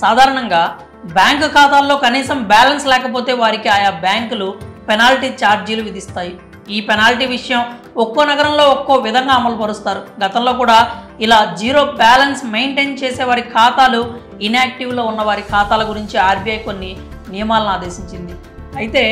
సాధారణంగా బ్యాంకు ఖాతాల్లో కనీసం బ్యాలెన్స్ లేకపోతే వారికి ఆయా బ్యాంకులు పెనాల్టీ ఛార్జీలు విధిస్తాయి. ఈ పెనాల్టీ విషయం ఒక్కో నగరంలో ఒక్కో విధంగా అమలు పరుస్తారు. గతంలో కూడా ఇలా జీరో బ్యాలెన్స్ మెయింటైన్ చేసే వారి ఖాతాలు ఇన్యాక్టివ్లో ఉన్న వారి ఖాతాల గురించి ఆర్బీఐ కొన్ని నియమాలను ఆదేశించింది. అయితే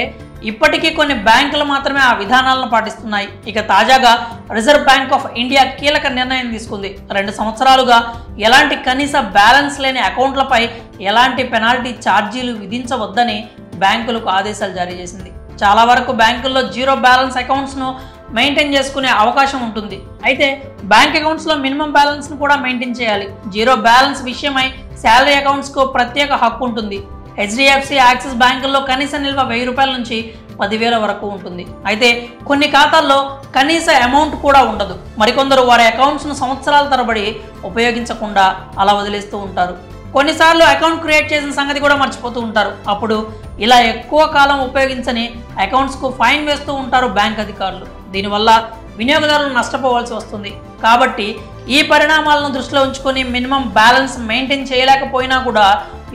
ఇప్పటికీ కొన్ని బ్యాంకులు మాత్రమే ఆ విధానాలను పాటిస్తున్నాయి. ఇక తాజాగా రిజర్వ్ బ్యాంక్ ఆఫ్ ఇండియా కీలక నిర్ణయం తీసుకుంది. 2 సంవత్సరాలుగా ఎలాంటి కనీస బ్యాలెన్స్ లేని అకౌంట్లపై ఎలాంటి పెనాల్టీ ఛార్జీలు విధించవద్దని బ్యాంకులకు ఆదేశాలు జారీ చేసింది. చాలా వరకు బ్యాంకుల్లో జీరో బ్యాలెన్స్ అకౌంట్స్ను మెయింటైన్ చేసుకునే అవకాశం ఉంటుంది. అయితే బ్యాంక్ అకౌంట్స్లో మినిమం బ్యాలెన్స్ను కూడా మెయింటైన్ చేయాలి. జీరో బ్యాలెన్స్ విషయమై శాలరీ అకౌంట్స్కు ప్రత్యేక హక్కు ఉంటుంది. హెచ్డిఎఫ్సి, యాక్సిస్ బ్యాంకుల్లో కనీస నిల్వ 1000 రూపాయల నుంచి 10,000 వరకు ఉంటుంది. అయితే కొన్ని ఖాతాల్లో కనీస అమౌంట్ కూడా ఉండదు. మరికొందరు వారి అకౌంట్స్ను సంవత్సరాల తరబడి ఉపయోగించకుండా అలా వదిలేస్తూ ఉంటారు. కొన్నిసార్లు అకౌంట్ క్రియేట్ చేసిన సంగతి కూడా మర్చిపోతూ ఉంటారు. అప్పుడు ఇలా ఎక్కువ కాలం ఉపయోగించని అకౌంట్స్కు ఫైన్ వేస్తూ ఉంటారు బ్యాంక్ అధికారులు. దీనివల్ల వినియోగదారులు నష్టపోవాల్సి వస్తుంది. కాబట్టి ఈ పరిణామాలను దృష్టిలో ఉంచుకొని మినిమం బ్యాలెన్స్ మెయింటైన్ చేయలేకపోయినా కూడా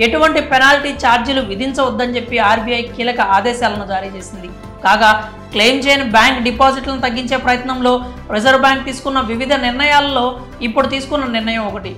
ఎటువంటి పెనాల్టీ ఛార్జీలు విధించవద్దని చెప్పి ఆర్బీఐ కీలక ఆదేశాలను జారీ చేసింది. కాగా క్లెయిమ్ చేయని బ్యాంక్ డిపాజిట్లను తగ్గించే ప్రయత్నంలో రిజర్వ్ బ్యాంక్ తీసుకున్న వివిధ నిర్ణయాల్లో ఇప్పుడు తీసుకున్న నిర్ణయం ఒకటి.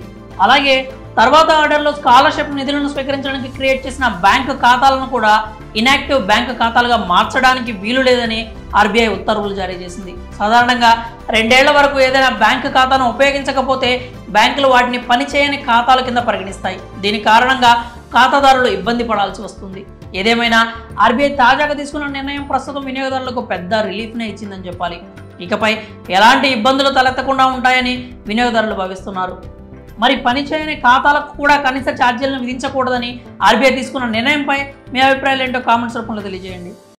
అలాగే తర్వాత ఆర్డర్లో స్కాలర్షిప్ నిధులను స్వీకరించడానికి క్రియేట్ చేసిన బ్యాంకు ఖాతాలను కూడా ఇన్యాక్టివ్ బ్యాంకు ఖాతాలుగా మార్చడానికి వీలు లేదని ఆర్బీఐ ఉత్తర్వులు జారీ చేసింది. సాధారణంగా 2 ఏళ్ల వరకు ఏదైనా బ్యాంకు ఖాతాను ఉపయోగించకపోతే బ్యాంకులు వాటిని పనిచేయని ఖాతాల కింద పరిగణిస్తాయి. దీని కారణంగా ఖాతాదారులు ఇబ్బంది పడాల్సి వస్తుంది. ఏదేమైనా ఆర్బీఐ తాజాగా తీసుకున్న నిర్ణయం ప్రస్తుతం వినియోగదారులకు పెద్ద రిలీఫ్నే ఇచ్చిందని చెప్పాలి. ఇకపై ఎలాంటి ఇబ్బందులు తలెత్తకుండా ఉంటాయని వినియోగదారులు భావిస్తున్నారు. మరి పనిచేయని ఖాతాలకు కూడా కనీస ఛార్జీలను విధించకూడదని ఆర్బీఐ తీసుకున్న నిర్ణయంపై మీ అభిప్రాయాలు ఏంటో కామెంట్స్ రూపంలో తెలియజేయండి.